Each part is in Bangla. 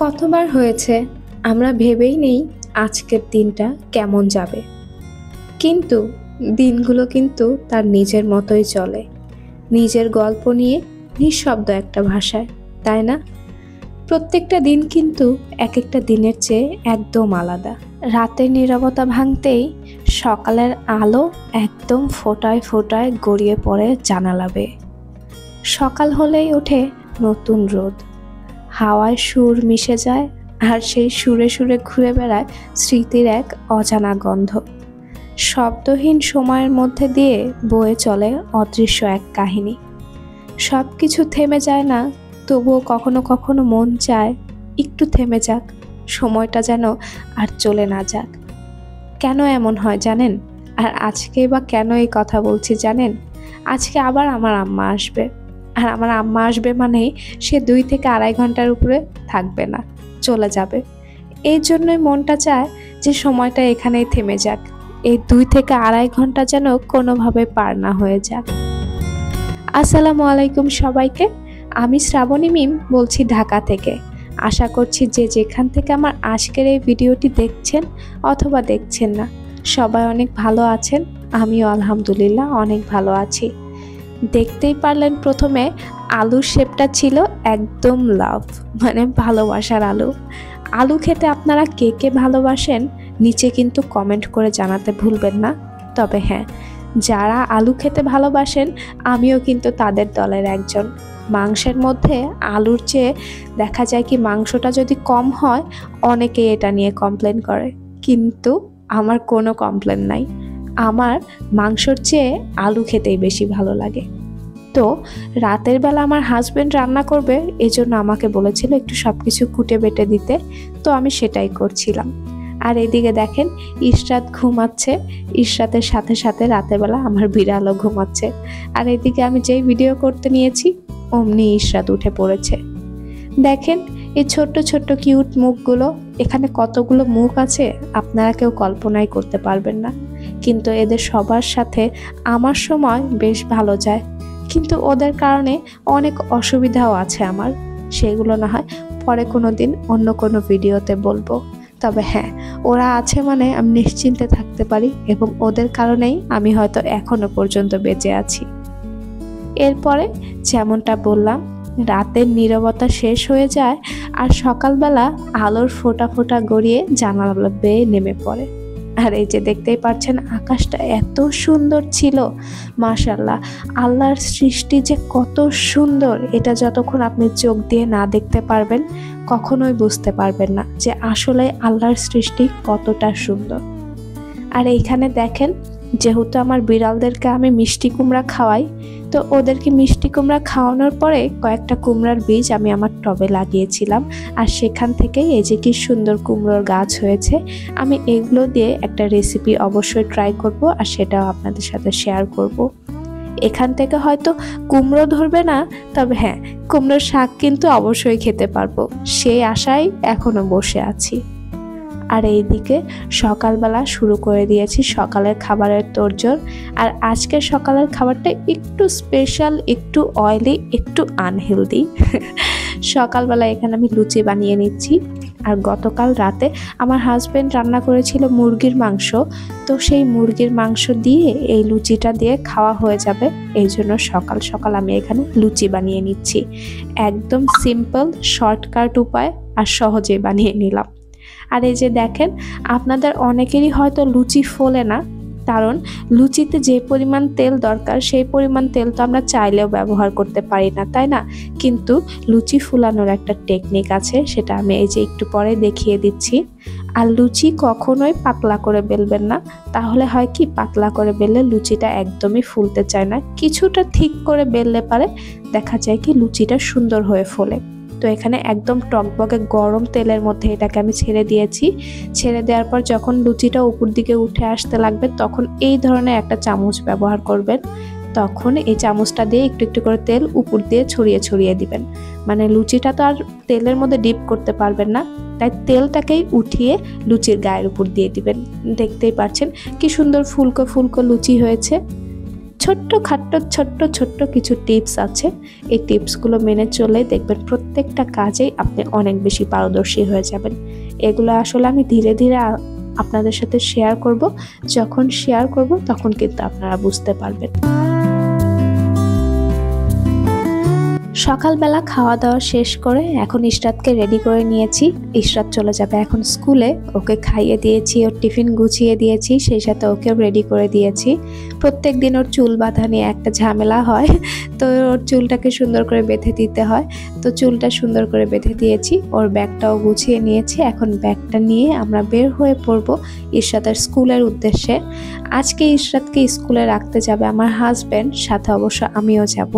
কতবার হয়েছে আমরা ভেবেই নেই আজকের দিনটা কেমন যাবে, কিন্তু দিনগুলো কিন্তু তার নিজের মতোই চলে, নিজের গল্প নিয়ে নিঃশব্দ একটা ভাষায়, তাই না? প্রত্যেকটা দিন কিন্তু এক একটা দিনের চেয়ে একদম আলাদা। রাতের নীরবতা ভাঙতেই সকালের আলো একদম ফোঁটায় ফোঁটায় গড়িয়ে পড়ে জানালা বেয়ে। সকাল হলেই ওঠে নতুন রোদ, হাওয়ায় সুর মিশে যায়, আর সেই সুরে সুরে ঘুরে বেড়ায় স্মৃতির এক অজানা গন্ধ। শব্দহীন সময়ের মধ্যে দিয়ে বয়ে চলে অদৃশ্য এক কাহিনী। সব কিছু থেমে যায় না, তবুও কখনো কখনো মন চায় একটু থেমে যাক, সময়টা যেন আর চলে না যাক। কেন এমন হয় জানেন? আর আজকে বা কেন এই কথা বলছি জানেন? আজকে আবার আমার আম্মা আসবে, আর আমার আম্মা আসবে মানেই সে 2 থেকে 2.5 ঘন্টার উপরে থাকবে না, চলে যাবে। এই জন্যই মনটা চায় যে সময়টা এখানেই থেমে যাক, এই 2 থেকে 2.5 ঘন্টা যেন কোনোভাবে পার না হয়ে যাক। আসসালামু আলাইকুম সবাইকে, আমি শ্রাবণী মিম বলছি ঢাকা থেকে। আশা করছি যে যেখান থেকে আমার আজকের এই ভিডিওটি দেখছেন অথবা দেখছেন না, সবাই অনেক ভালো আছেন। আমিও আলহামদুলিল্লাহ অনেক ভালো আছি। দেখতেই পারলেন প্রথমে আলুর শেপটা ছিল একদম লাভ, মানে ভালোবাসার আলু। আলু খেতে আপনারা কে কে ভালোবাসেন নিচে কিন্তু কমেন্ট করে জানাতে ভুলবেন না। তবে হ্যাঁ, যারা আলু খেতে ভালোবাসেন আমিও কিন্তু তাদের দলের একজন। মাংসের মধ্যে আলুর চেয়ে দেখা যায় কি মাংসটা যদি কম হয় অনেকে এটা নিয়ে কমপ্লেন করে, কিন্তু আমার কোনো কমপ্লেন নাই। আমার মাংসর চেয়ে আলু খেতেই বেশি ভালো লাগে। তো রাতের বেলা আমার হাজবেন্ড রান্না করবে, এজন্য আমাকে বলেছিল একটু সব কিছু কুটে বেটে দিতে, তো আমি সেটাই করছিলাম। আর এদিকে দেখেন ইশরাত ঘুমাচ্ছে, ইশরাতের সাথে সাথে রাতের বেলা আমার বিড়ালও ঘুমাচ্ছে। আর এদিকে আমি যেই ভিডিও করতে নিয়েছি অমনি ইশরাত উঠে পড়েছে। দেখেন এই ছোট্ট ছোট্ট কিউট মুখগুলো, এখানে কতগুলো মুখ আছে আপনারা কেউ কল্পনাই করতে পারবেন না। কিন্তু এদের সবার সাথে আমার সময় বেশ ভালো যায়, কিন্তু ওদের কারণে অনেক অসুবিধাও আছে আমার, সেগুলো না হয় পরে কোনো দিন অন্য কোনো ভিডিওতে বলবো। তবে হ্যাঁ, ওরা আছে মানে আমি নিশ্চিন্তে থাকতে পারি, এবং ওদের কারণেই আমি হয়তো এখনো পর্যন্ত বেঁচে আছি। এরপরে যেমনটা বললাম, রাতের নীরবতা শেষ হয়ে যায় আর সকালবেলা আলোর ফোঁটা ফোঁটা গড়িয়ে জানালা বেয়ে নেমে পড়ে। আর এই যে দেখতেই পাচ্ছেন আকাশটা এত সুন্দর ছিল, মাশাআল্লাহ। আল্লাহর সৃষ্টি যে কত সুন্দর, এটা যতক্ষণ আপনি চোখ দিয়ে না দেখতে পারবেন কখনোই বুঝতে পারবেন না যে আসলে আল্লাহর সৃষ্টি কতটা সুন্দর। আর এইখানে দেখেন, যেহেতু আমার বিড়ালদেরকে আমি মিষ্টি কুমড়া খাওয়াই, তো ওদেরকে মিষ্টি কুমড়া খাওয়ানোর পরে কয়েকটা কুমড়ার বীজ আমি আমার টবে লাগিয়েছিলাম, আর সেখান থেকেই এই যে কি সুন্দর কুমড়োর গাছ হয়েছে। আমি এগুলো দিয়ে একটা রেসিপি অবশ্যই ট্রাই করব, আর সেটাও আপনাদের সাথে শেয়ার করব। এখান থেকে হয়তো কুমড়ো ধরবে না, তবে হ্যাঁ, কুমড়োর শাক কিন্তু অবশ্যই খেতে পারবো, সেই আশায় এখনো বসে আছি। আর এইদিকে সকালবেলা শুরু করে দিয়েছি সকালের খাবারের তোড়জোড়। আর আজকের সকালের খাবারটা একটু স্পেশাল, একটু অয়েলি, একটু আনহেলদি। সকালবেলা এখানে আমি লুচি বানিয়ে নিচ্ছি। আর গতকাল রাতে আমার হাজবেন্ড রান্না করেছিল মুরগির মাংস, তো সেই মুরগির মাংস দিয়ে এই লুচিটা দিয়ে খাওয়া হয়ে যাবে, এই জন্য সকাল সকাল আমি এখানে লুচি বানিয়ে নিচ্ছি। একদম সিম্পল শর্টকাট উপায়, আর সহজে বানিয়ে নিলাম। আর এই যে দেখেন, আপনাদের অনেকেরই হয়তো লুচি ফোলে না, কারণ লুচিতে যে পরিমাণ তেল দরকার সেই পরিমাণ তেল তো আমরা চাইলেও ব্যবহার করতে পারি না, তাই না? কিন্তু লুচি ফুলানোর একটা টেকনিক আছে, সেটা আমি এই যে একটু পরে দেখিয়ে দিচ্ছি। আর লুচি কখনোই পাতলা করে বেলবেন না, তাহলে হয় কি পাতলা করে বেললে লুচিটা একদমই ফুলতে চায় না। কিছুটা ঠিক করে বেললে পারে দেখা যায় কি লুচিটা সুন্দর হয়ে ফোলে। তো এখানে একদম টকবকে গরম তেলের মধ্যে এটাকে আমি ছেড়ে দিয়েছি। ছেড়ে দেওয়ার পর যখন লুচিটা উপর দিকে উঠে আসতে লাগবে তখন এই ধরনের একটা চামচ ব্যবহার করবেন। তখন এই চামচটা দিয়ে একটু একটু করে তেল উপর দিয়ে ছড়িয়ে ছড়িয়ে দিবেন, মানে লুচিটা তো আর তেলের মধ্যে ডিপ করতে পারবেন না, তাই তেলটাকেই উঠিয়ে লুচির গায়ের উপর দিয়ে দিবেন। দেখতেই পাচ্ছেন কি সুন্দর ফুলকো ফুলকো লুচি হয়েছে। ছোট্ট ছোট্ট কিছু টিপস আছে। এই টিপসগুলো মেনে চলে দেখবেন প্রত্যেকটা কাজেই আপনি অনেক বেশি পারদর্শী হয়ে যাবেন। এগুলো আসলে আমি ধীরে ধীরে আপনাদের সাথে শেয়ার করব। যখন শেয়ার করব তখন কিন্তু আপনারা বুঝতে পারবেন। সকালবেলা খাওয়া দাওয়া শেষ করে এখন ইশরাতকে রেডি করে নিয়েছি। ইশরাত চলে যাবে এখন স্কুলে। ওকে খাইয়ে দিয়েছি, ওর টিফিন গুছিয়ে দিয়েছি, সেই সাথে ওকেও রেডি করে দিয়েছি। প্রত্যেক দিন ওর চুল বাঁধা নিয়ে একটা ঝামেলা হয়, তো ওর চুলটাকে সুন্দর করে বেঁধে দিতে হয়। তো চুলটা সুন্দর করে বেঁধে দিয়েছি, ওর ব্যাগটাও গুছিয়ে নিয়েছি। এখন ব্যাগটা নিয়ে আমরা বের হয়ে পড়ব ইশরাতের স্কুলের উদ্দেশ্যে। আজকে ইশরাতকে স্কুলে রাখতে যাবে আমার হাজব্যান্ড, সাথে অবশ্য আমিও যাব।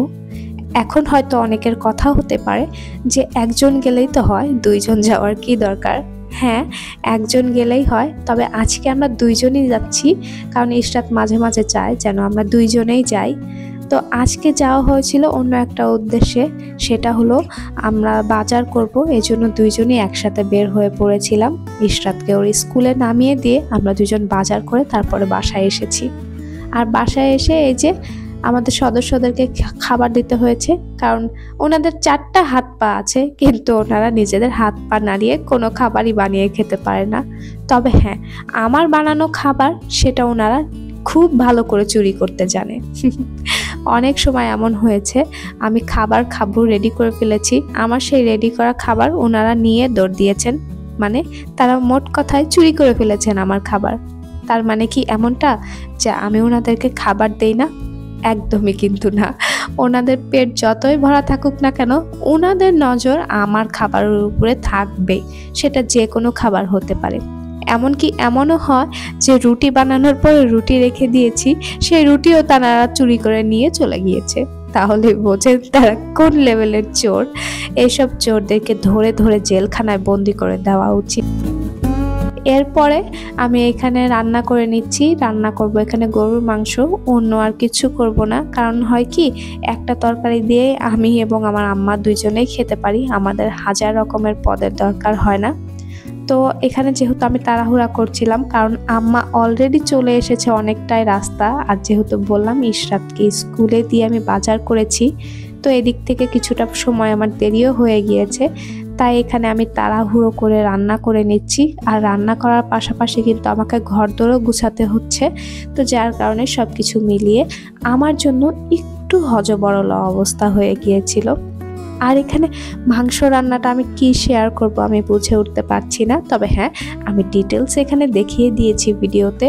এখন হয়তো অনেকের কথা হতে পারে যে একজন গেলেই তো হয়, দুইজন যাওয়ার কি দরকার? হ্যাঁ, একজন গেলেই হয়, তবে আজকে আমরা দুইজনই যাচ্ছি, কারণ ইশরাত মাঝে মাঝে চায় যেন আমরা দুইজনেই যাই। তো আজকে যাওয়া হয়েছিল অন্য একটা উদ্দেশ্যে, সেটা হলো আমরা বাজার করব, এজন্য দুইজনই একসাথে বের হয়ে পড়েছিলাম। ইশরাতকে ওর স্কুলে নামিয়ে দিয়ে আমরা দুজন বাজার করে তারপরে বাসায় এসেছি। আর বাসায় এসে এই যে আমাদের সদস্যদেরকে খাবার দিতে হয়েছে, কারণ ওনাদের 4টা হাত পা আছে, কিন্তু ওনারা নিজেদের হাত পা নাড়িয়ে কোনো খাবারই বানিয়ে খেতে পারে না। তবে হ্যাঁ, আমার বানানো খাবার সেটা ওনারা খুব ভালো করে চুরি করতে জানে। অনেক সময় এমন হয়েছে আমি খাবার খাবো রেডি করে ফেলেছি, আমার সেই রেডি করা খাবার ওনারা নিয়ে দৌড় দিয়েছেন, মানে তারা মোট কথায় চুরি করে ফেলেছেন আমার খাবার। তার মানে কি এমনটা যে আমি ওনাদেরকে খাবার দেই না? একদমই কিন্তু না। ওনাদের পেট যতই ভরা থাকুক না কেন, ওনাদের নজর আমার খাবারের উপরে থাকবেই, সেটা যে কোনো খাবার হতে পারে। এমনকি এমনও হয় যে রুটি বানানোর পরে রুটি রেখে দিয়েছি, সেই রুটিও তারা চুরি করে নিয়ে চলে গিয়েছে। তাহলে বোঝেন তারা কোন লেভেলের চোর। এইসব চোরদেরকে ধরে ধরে জেলখানায় বন্দি করে দেওয়া উচিত। এরপরে আমি এখানে রান্না করে নিচ্ছি। রান্না করব এখানে গরুর মাংস, অন্য আর কিছু করব না। কারণ হয় কি, একটা তরকারি দিয়ে আমি এবং আমার আম্মা দুইজনেই খেতে পারি, আমাদের হাজার রকমের পদের দরকার হয় না। তো এখানে যেহেতু আমি তাড়াহুড়া করছিলাম, কারণ আম্মা অলরেডি চলে এসেছে অনেকটাই রাস্তা, আর যেহেতু বললাম ইশরাতকে স্কুলে দিয়ে আমি বাজার করেছি, তো এদিক থেকে কিছুটা সময় আমার দেরিও হয়ে গিয়েছে। তাই এখানে আমি তাড়াহুড়ো করে রান্না করে নিচ্ছি, আর রান্না করার পাশাপাশি কিন্তু আমাকে ঘরদোরও গুছাতে হচ্ছে। তো যার কারণে সব কিছু মিলিয়ে আমার জন্য একটু হযবরল অবস্থা হয়ে গিয়েছিল। আর এখানে মাংস রান্নাটা আমি কি শেয়ার করব আমি বুঝে উঠতে পারছি না। তবে হ্যাঁ, আমি ডিটেলস এখানে দেখিয়ে দিয়েছি ভিডিওতে।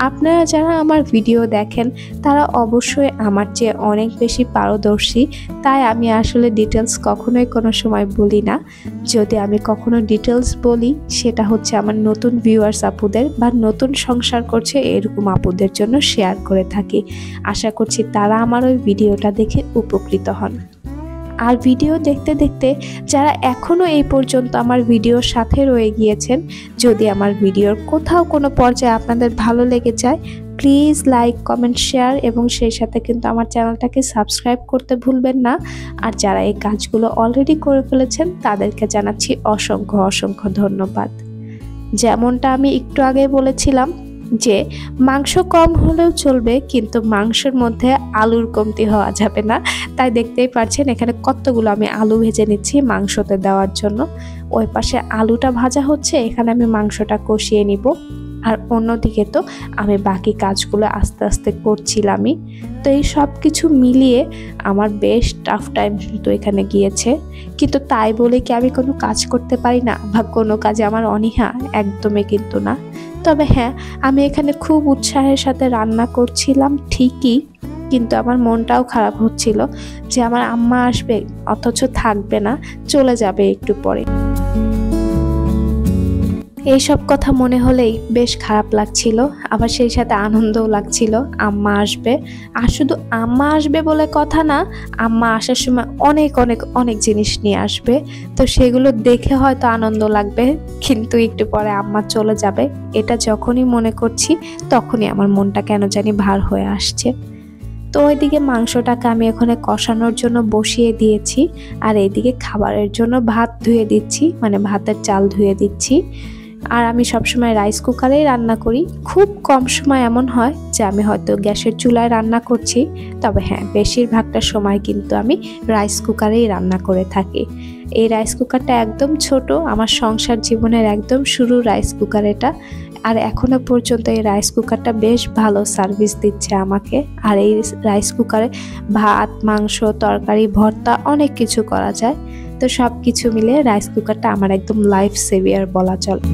আপনারা যারা আমার ভিডিও দেখেন তারা অবশ্যই আমার চেয়ে অনেক বেশি পারদর্শী, তাই আমি আসলে ডিটেলস কখনোই কোনো সময় বলি না। যদি আমি কখনো ডিটেলস বলি, সেটা হচ্ছে আমার নতুন ভিউয়ার্স আপুদের বা নতুন সংসার করছে এরকম আপুদের জন্য শেয়ার করে থাকি। আশা করছি তারা আমার ওই ভিডিওটা দেখে উপকৃত হন। আর ভিডিও দেখতে দেখতে যারা এখনও এই পর্যন্ত আমার ভিডিওর সাথে রয়ে গিয়েছেন, যদি আমার ভিডিওর কোথাও কোনো পর্যায়ে আপনাদের ভালো লেগে যায়, প্লিজ লাইক, কমেন্ট, শেয়ার এবং সেই সাথে কিন্তু আমার চ্যানেলটাকে সাবস্ক্রাইব করতে ভুলবেন না। আর যারা এই কাজগুলো অলরেডি করে ফেলেছেন তাদেরকে জানাচ্ছি অসংখ্য অসংখ্য ধন্যবাদ। যেমনটা আমি একটু আগে বলেছিলাম যে মাংস কম হলেও চলবে, কিন্তু মাংসের মধ্যে আলুর কমতি হওয়া যাবে না। তাই দেখতেই পাচ্ছেন এখানে কতগুলো আমি আলু ভেজে নিচ্ছি মাংসতে দেওয়ার জন্য। ওই পাশে আলুটা ভাজা হচ্ছে, এখানে আমি মাংসটা কষিয়ে নিব। আর অন্যদিকে তো আমি বাকি কাজগুলো আস্তে আস্তে করছিলামই। তো এই সব কিছু মিলিয়ে আমার বেশ টাফ টাইম কিন্তু এখানে গিয়েছে। কিন্তু তাই বলে কি আমি কোনো কাজ করতে পারি না বা কোনো কাজে আমার অনীহা? একদমই কিন্তু না। তবে হ্যাঁ, আমি এখানে খুব উৎসাহের সাথে রান্না করছিলাম ঠিকই, কিন্তু আমার মনটাও খারাপ হচ্ছিল যে আমার আম্মা আসবে অথচ থাকবে না, চলে যাবে একটু পরে। এইসব কথা মনে হলেই বেশ খারাপ লাগছিল, আবার সেই সাথে আনন্দও লাগছিল। আম্মা আসবে, আর শুধু আম্মা আসবে বলে কথা না, আম্মা আসার সময় অনেক অনেক অনেক জিনিস নিয়ে আসবে। তো সেগুলো দেখে হয়তো আনন্দ লাগবে, কিন্তু একটু পরে আম্মা চলে যাবে, এটা যখনই মনে করছি তখনই আমার মনটা কেন জানি ভার হয়ে আসছে। তো ওইদিকে মাংসটাকে আমি এখানে কষানোর জন্য বসিয়ে দিয়েছি, আর এইদিকে খাবারের জন্য ভাত ধুয়ে দিচ্ছি, মানে ভাতের চাল ধুয়ে দিচ্ছি। আর আমি সবসময় রাইস কুকারেই রান্না করি। খুব কম সময় এমন হয় যে আমি হয়তো গ্যাসের চুলায় রান্না করছি, তবে হ্যাঁ, বেশিরভাগটা সময় কিন্তু আমি রাইস কুকারেই রান্না করে থাকি। এই রাইস কুকারটা একদম ছোট, আমার সংসার জীবনের একদম শুরু রাইস কুকার এটা। আর এখনো পর্যন্ত এই রাইস কুকারটা বেশ ভালো সার্ভিস দিচ্ছে আমাকে। আর এই রাইস কুকারে ভাত, মাংস, তরকারি, ভর্তা অনেক কিছু করা যায়। তো সব কিছু মিলে রাইস কুকারটা আমার একদম লাইফ সেভিয়ার বলা চলে।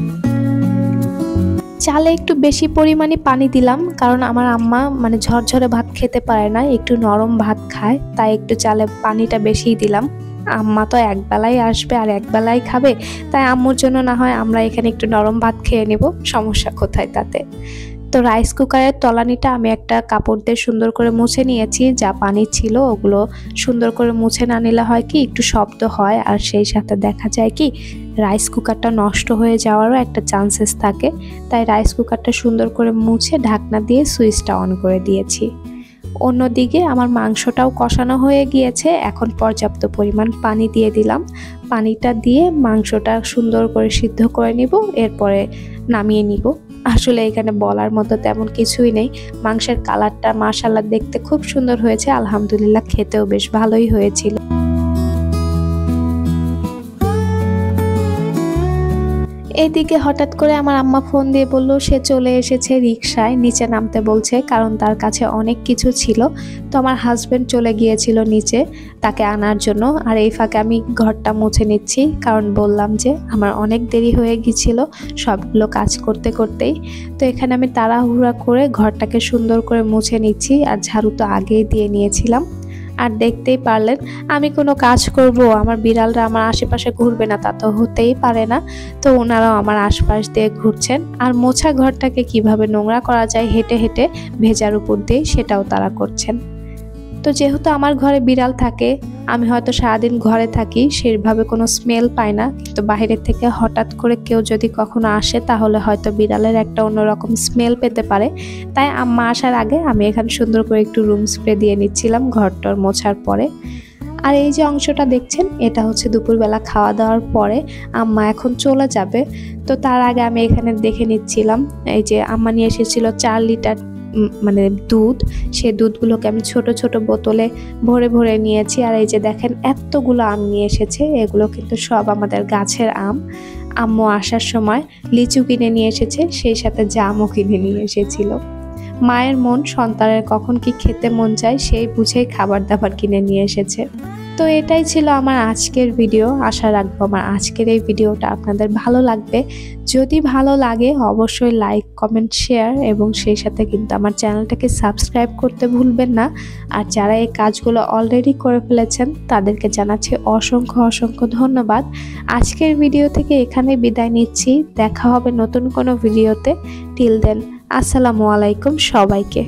চালে একটু বেশি পরিমাণে পানি দিলাম, কারণ আমার আম্মা মানে ঝরঝরে ভাত খেতে পারে না, একটু নরম ভাত খায়, তাই একটু চালে পানিটা বেশিই দিলাম। আম্মা তো একবেলাই আসবে আর একবেলাই খাবে, তাই আম্মুর জন্য না হয় আমরা এখানে একটু নরম ভাত খেয়ে নেব, সমস্যা কোথায় তাতে। তো রাইস কুকারের তলানিটা আমি একটা কাপড় দিয়ে সুন্দর করে মুছে নিয়েছি। যা পানি ছিল ওগুলো সুন্দর করে মুছে না নিলে হয় কি একটু শব্দ হয়, আর সেই সাথে দেখা যায় কি রাইস কুকারটা নষ্ট হয়ে যাওয়ারও একটা চান্সেস থাকে। তাই রাইস কুকারটা সুন্দর করে মুছে ঢাকনা দিয়ে সুইচটা অন করে দিয়েছি। অন্যদিকে আমার মাংসটাও কষানো হয়ে গিয়েছে, এখন পর্যাপ্ত পরিমাণ পানি দিয়ে দিলাম। পানিটা দিয়ে মাংসটা সুন্দর করে সিদ্ধ করে নিব, এরপরে নামিয়ে নিব। আসলে এখানে বলার মতো তেমন কিছুই নেই। মাংসের কালারটা মাশাআল্লাহ দেখতে খুব সুন্দর হয়েছে, আলহামদুলিল্লাহ খেতেও বেশ ভালোই হয়েছিল। এইদিকে হঠাৎ করে আমার আম্মা ফোন দিয়ে বলল সে চলে এসেছে রিকশায়, নিচে নামতে বলছে, কারণ তার কাছে অনেক কিছু ছিল। তো আমার হাজবেন্ড চলে গিয়েছিল নিচে তাকে আনার জন্য। আর এই ফাঁকে আমি ঘরটা মুছে নিচ্ছি, কারণ বললাম যে আমার অনেক দেরি হয়ে গিয়েছিল সবগুলো কাজ করতে করতেই। তো এখানে আমি তাড়াহুড়া করে ঘরটাকে সুন্দর করে মুছে নিচ্ছি, আর ঝাড়ু তো আগেই দিয়ে নিয়েছিলাম। আর দেখতেই পারলেন আমি কোনো কাজ করব, আমার বিড়ালরা আমার আশেপাশে ঘুরবে না তা তো হতেই পারে না। তো ওনারাও আমার আশপাশ দিয়ে ঘুরছেন, আর মোছা ঘরটাকে কিভাবে নোংরা করা যায় হেঁটে হেঁটে ভেজার উপর দিয়ে সেটাও তারা করছেন। তো যেহেতু আমার ঘরে বিড়াল থাকে, আমি হয়তো সারাদিন ঘরে থাকি, সেভাবে কোনো স্মেল পাই না, কিন্তু বাইরের থেকে হঠাৎ করে কেউ যদি কখনো আসে তাহলে হয়তো বিড়ালের একটা অন্যরকম স্মেল পেতে পারে। তাই আম্মা আসার আগে আমি এখানে সুন্দর করে একটু রুম স্প্রে দিয়ে নিচ্ছিলাম ঘরটার মোছার পরে। আর এই যে অংশটা দেখছেন এটা হচ্ছে দুপুরবেলা খাওয়া দাওয়ার পরে আম্মা এখন চলে যাবে। তো তার আগে আমি এখানে দেখে নিচ্ছিলাম, এই যে আম্মা নিয়ে এসেছিল 4 লিটার মানে দুধ। সেই দুধগুলোকে আমি ছোট ছোট বোতলে ভরে ভরে নিয়েছি। আর এই যে দেখেন এতগুলো আম নিয়ে এসেছে, এগুলো কিন্তু সব আমাদের গাছের আম। আম্মু আসার সময় লিচু কিনে নিয়ে এসেছে, সেই সাথে জামও কিনে নিয়ে এসেছিল। মায়ের মন সন্তানের কখন কি খেতে মন চায় সেই বুঝেই খাবার দাবার কিনে নিয়ে এসেছে। তো এটাই ছিল আমার আজকের ভিডিও। আশা রাখবো আমার আজকের এই ভিডিওটা আপনাদের ভালো লাগবে। যদি ভালো লাগে অবশ্যই লাইক, কমেন্ট, শেয়ার এবং সেই সাথে কিন্তু আমার চ্যানেলটাকে সাবস্ক্রাইব করতে ভুলবেন না। আর যারা এই কাজগুলো অলরেডি করে ফেলেছেন তাদেরকে জানাচ্ছি অসংখ্য অসংখ্য ধন্যবাদ। আজকের ভিডিও থেকে এখানে বিদায় নিচ্ছি, দেখা হবে নতুন কোনো ভিডিওতে। টিল দেন আসসালামু আলাইকুম সবাইকে।